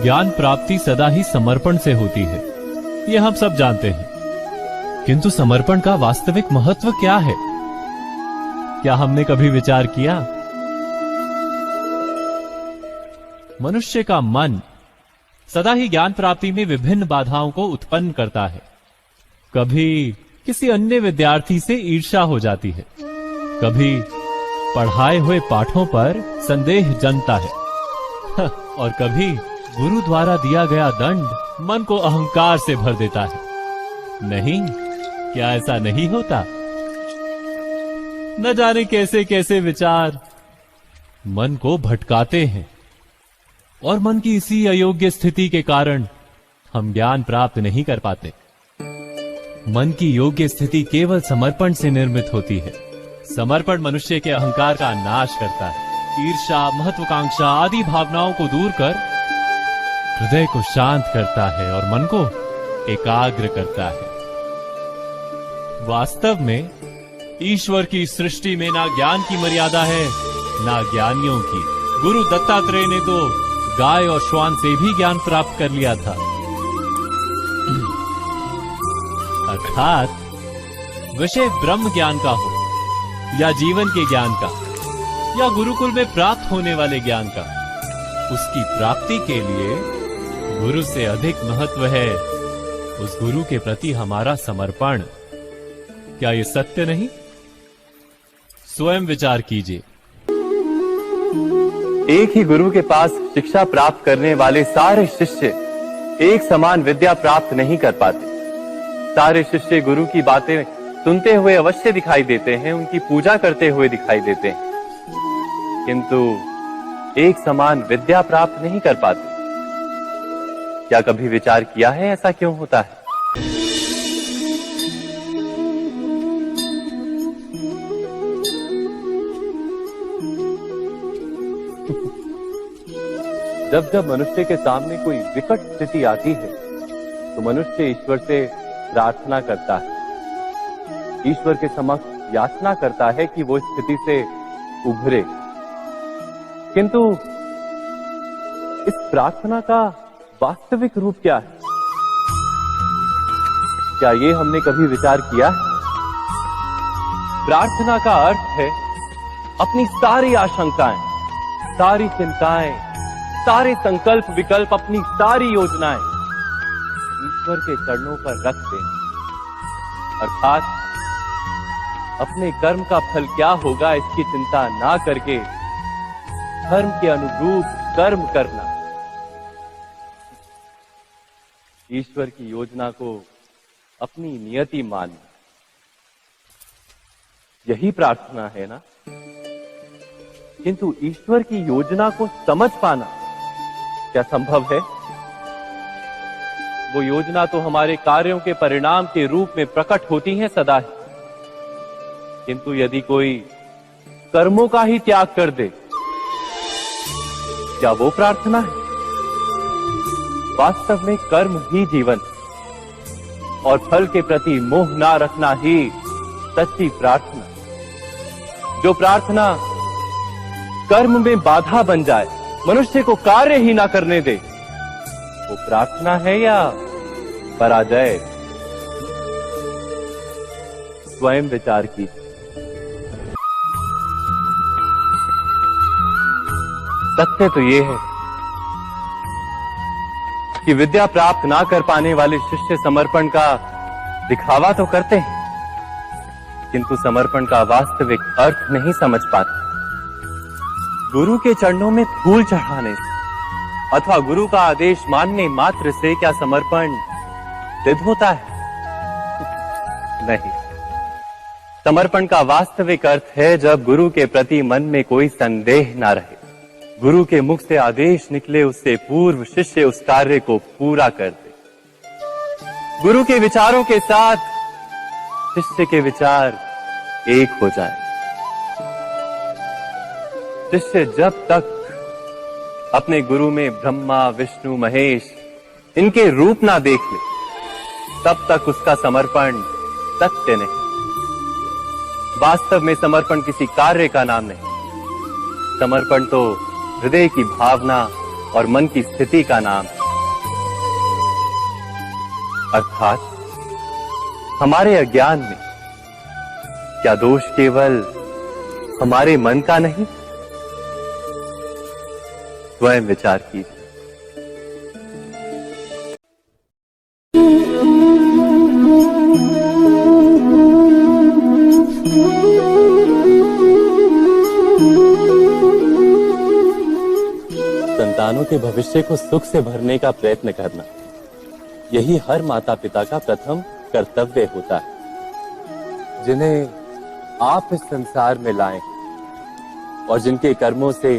ज्ञान प्राप्ति सदा ही समर्पण से होती है, ये हम सब जानते हैं। किंतु समर्पण का वास्तविक महत्व क्या है? क्या हमने कभी विचार किया? मनुष्य का मन सदा ही ज्ञान प्राप्ति में विभिन्न बाधाओं को उत्पन्न करता है। कभी किसी अन्य विद्यार्थी से ईर्ष्या हो जाती है, कभी पढ़ाए हुए पाठों पर संदेह जन्मता है और कभी गुरु द्वारा दिया गया दंड मन को अहंकार से भर देता है। नहीं, क्या ऐसा नहीं होता? न जाने कैसे कैसे विचार मन को भटकाते हैं और मन की इसी अयोग्य स्थिति के कारण हम ज्ञान प्राप्त नहीं कर पाते। मन की योग्य स्थिति केवल समर्पण से निर्मित होती है। समर्पण मनुष्य के अहंकार का नाश करता है, ईर्ष्या, महत्वाकांक्षा आदि भावनाओं को दूर कर हृदय को शांत करता है और मन को एकाग्र करता है। वास्तव में ईश्वर की सृष्टि में ना ज्ञान की मर्यादा है, ना ज्ञानियों की। गुरु दत्तात्रेय ने तो गाय और श्वान से भी ज्ञान प्राप्त कर लिया था। अर्थात विषय ब्रह्म ज्ञान का हो या जीवन के ज्ञान का या गुरुकुल में प्राप्त होने वाले ज्ञान का, उसकी प्राप्ति के लिए गुरु से अधिक महत्व है उस गुरु के प्रति हमारा समर्पण। क्या ये सत्य नहीं? स्वयं विचार कीजिए। एक ही गुरु के पास शिक्षा प्राप्त करने वाले सारे शिष्य एक समान विद्या प्राप्त नहीं कर पाते। सारे शिष्य गुरु की बातें सुनते हुए अवश्य दिखाई देते हैं, उनकी पूजा करते हुए दिखाई देते हैं, किंतु एक समान विद्या प्राप्त नहीं कर पाते। क्या कभी विचार किया है ऐसा क्यों होता है? जब जब मनुष्य के सामने कोई विकट स्थिति आती है तो मनुष्य ईश्वर से प्रार्थना करता है, ईश्वर के समक्ष याचना करता है कि वो स्थिति से उभरे। किंतु इस प्रार्थना का वास्तविक रूप क्या है? क्या ये हमने कभी विचार किया है? प्रार्थना का अर्थ है अपनी सारी आशंकाएं, सारी चिंताएं, सारे संकल्प विकल्प, अपनी सारी योजनाएं ईश्वर के चरणों पर रख देना। अर्थात अपने कर्म का फल क्या होगा इसकी चिंता ना करके धर्म के अनुरूप कर्म करना। ईश्वर की योजना को अपनी नियति मानना, यही प्रार्थना है ना? किंतु ईश्वर की योजना को समझ पाना क्या संभव है? वो योजना तो हमारे कार्यों के परिणाम के रूप में प्रकट होती है सदा ही, किंतु यदि कोई कर्मों का ही त्याग कर दे, क्या वो प्रार्थना है? वास्तव में कर्म ही जीवन और फल के प्रति मोह ना रखना ही सच्ची प्रार्थना। जो प्रार्थना कर्म में बाधा बन जाए, मनुष्य को कार्य ही ना करने दे, वो प्रार्थना है या पराजय? स्वयं विचार कीजिए। सत्य तो ये है कि विद्या प्राप्त ना कर पाने वाले शिष्य समर्पण का दिखावा तो करते हैं, किंतु समर्पण का वास्तविक अर्थ नहीं समझ पाते। गुरु के चरणों में फूल चढ़ाने से अथवा गुरु का आदेश मानने मात्र से क्या समर्पण सिद्ध होता है? नहीं। समर्पण का वास्तविक अर्थ है जब गुरु के प्रति मन में कोई संदेह ना रहे, गुरु के मुख से आदेश निकले उससे पूर्व शिष्य उस कार्य को पूरा कर दे। गुरु के विचारों के साथ शिष्य के विचार एक हो जाए। शिष्य जब तक अपने गुरु में ब्रह्मा, विष्णु, महेश इनके रूप ना देख ले, तब तक उसका समर्पण सत्य नहीं। वास्तव में समर्पण किसी कार्य का नाम नहीं। समर्पण तो हृदय की भावना और मन की स्थिति का नाम। अर्थात हमारे अज्ञान में क्या दोष केवल हमारे मन का नहीं? स्वयं विचार कीजिए। संतानों के भविष्य को सुख से भरने का प्रयत्न करना, यही हर माता पिता का प्रथम कर्तव्य होता है, जिन्हें आप इस संसार में लाए और जिनके कर्मों से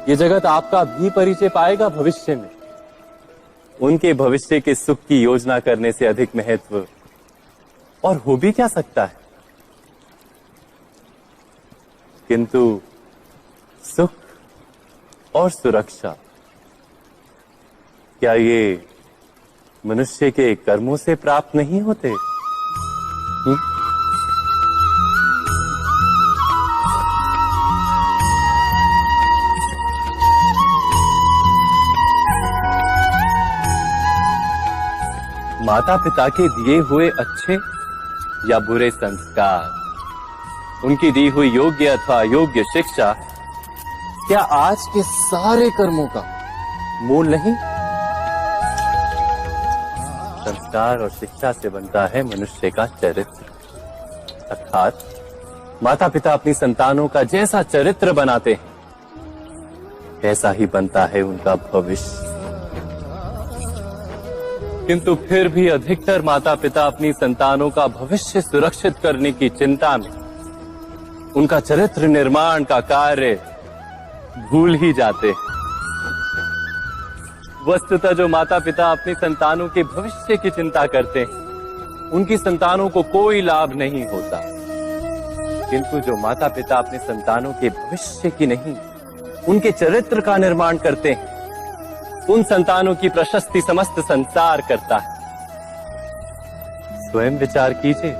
ये जगत आपका भी परिचय पाएगा भविष्य में। उनके भविष्य के सुख की योजना करने से अधिक महत्व और हो भी क्या सकता है? किंतु सुख और सुरक्षा, क्या ये मनुष्य के कर्मों से प्राप्त नहीं होते? माता पिता के दिए हुए अच्छे या बुरे संस्कार, उनकी दी हुई योग्य अथवा अयोग्य शिक्षा, क्या आज के सारे कर्मों का मूल नहीं? संस्कार और शिक्षा से बनता है मनुष्य का चरित्र। अर्थात माता पिता अपनी संतानों का जैसा चरित्र बनाते हैं, ऐसा ही बनता है उनका भविष्य। किंतु फिर भी अधिकतर माता पिता अपनी संतानों का भविष्य सुरक्षित करने की चिंता में उनका चरित्र निर्माण का कार्य भूल ही जाते हैं। वस्तुतः जो माता पिता अपनी संतानों के भविष्य की चिंता करते हैं, उनकी संतानों को कोई लाभ नहीं होता। किंतु जो माता पिता अपने संतानों के भविष्य की नहीं, उनके चरित्र का निर्माण करते हैं, उन संतानों की प्रशस्ति समस्त संसार करता है। स्वयं विचार कीजिए।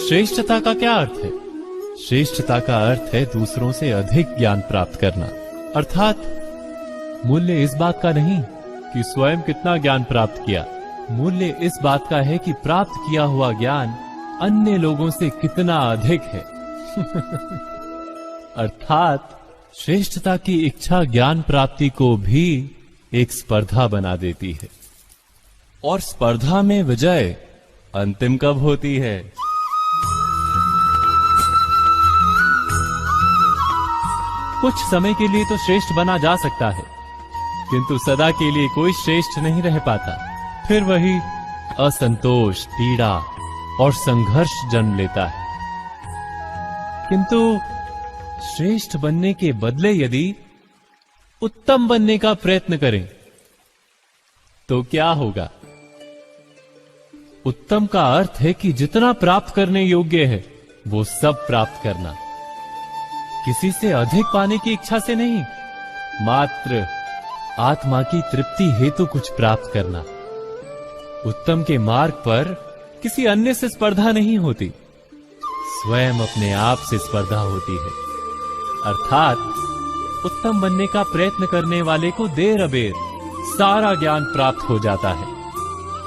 श्रेष्ठता का क्या अर्थ है? श्रेष्ठता का अर्थ है दूसरों से अधिक ज्ञान प्राप्त करना। अर्थात मूल्य इस बात का नहीं कि स्वयं कितना ज्ञान प्राप्त किया, मूल्य इस बात का है कि प्राप्त किया हुआ ज्ञान अन्य लोगों से कितना अधिक है। अर्थात श्रेष्ठता की इच्छा ज्ञान प्राप्ति को भी एक स्पर्धा बना देती है, और स्पर्धा में विजय अंतिम कब होती है? कुछ समय के लिए तो श्रेष्ठ बना जा सकता है, किंतु सदा के लिए कोई श्रेष्ठ नहीं रह पाता। फिर वही असंतोष, पीड़ा और संघर्ष जन्म लेता है। किंतु श्रेष्ठ बनने के बदले यदि उत्तम बनने का प्रयत्न करें तो क्या होगा? उत्तम का अर्थ है कि जितना प्राप्त करने योग्य है वो सब प्राप्त करना, किसी से अधिक पाने की इच्छा से नहीं, मात्र आत्मा की तृप्ति हेतु कुछ प्राप्त करना। उत्तम के मार्ग पर किसी अन्य से स्पर्धा नहीं होती, स्वयं अपने आप से स्पर्धा होती है। अर्थात उत्तम बनने का प्रयत्न करने वाले को देर अबेर सारा ज्ञान प्राप्त हो जाता है,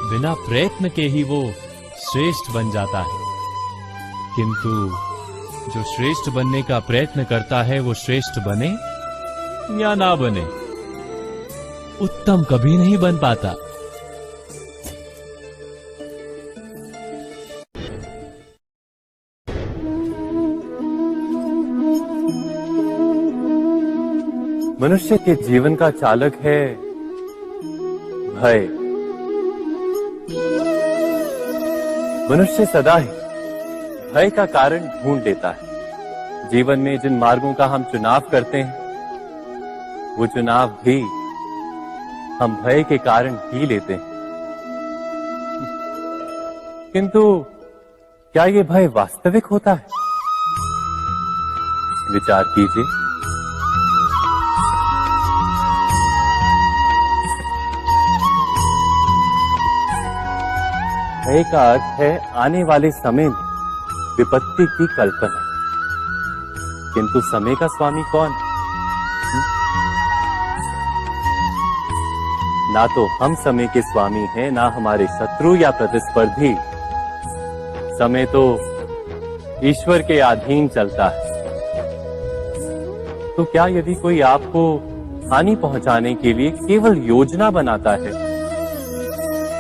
बिना प्रयत्न के ही वो श्रेष्ठ बन जाता है। किंतु जो श्रेष्ठ बनने का प्रयत्न करता है वो श्रेष्ठ बने या ना बने, उत्तम कभी नहीं बन पाता। मनुष्य के जीवन का चालक है भय। मनुष्य सदा ही भय का कारण ढूंढ लेता है। जीवन में जिन मार्गों का हम चुनाव करते हैं, वो चुनाव भी हम भय के कारण ही लेते हैं। किंतु क्या ये भय वास्तविक होता है? विचार कीजिए। भय का अर्थ है आने वाले समय में विपत्ति की कल्पना। किंतु समय का स्वामी कौन? ना तो हम समय के स्वामी हैं, ना हमारे शत्रु या प्रतिस्पर्धी। समय तो ईश्वर के अधीन चलता है। तो क्या यदि कोई आपको हानि पहुंचाने के लिए केवल योजना बनाता है,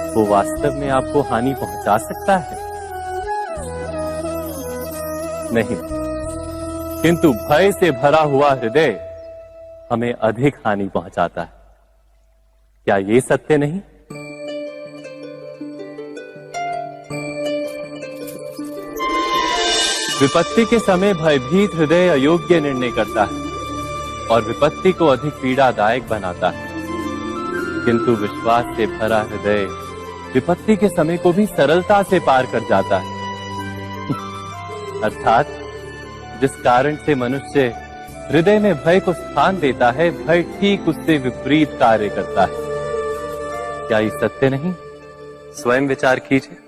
वो वास्तव में आपको हानि पहुंचा सकता है? नहीं, किंतु भय से भरा हुआ हृदय हमें अधिक हानि पहुंचाता है। क्या ये सत्य नहीं? विपत्ति के समय भयभीत हृदय अयोग्य निर्णय करता है और विपत्ति को अधिक पीड़ादायक बनाता है, किंतु विश्वास से भरा हृदय विपत्ति के समय को भी सरलता से पार कर जाता है। अर्थात जिस कारण से मनुष्य हृदय में भय को स्थान देता है, भय ठीक उससे विपरीत कार्य करता है। क्या ये सत्य नहीं? स्वयं विचार कीजिए।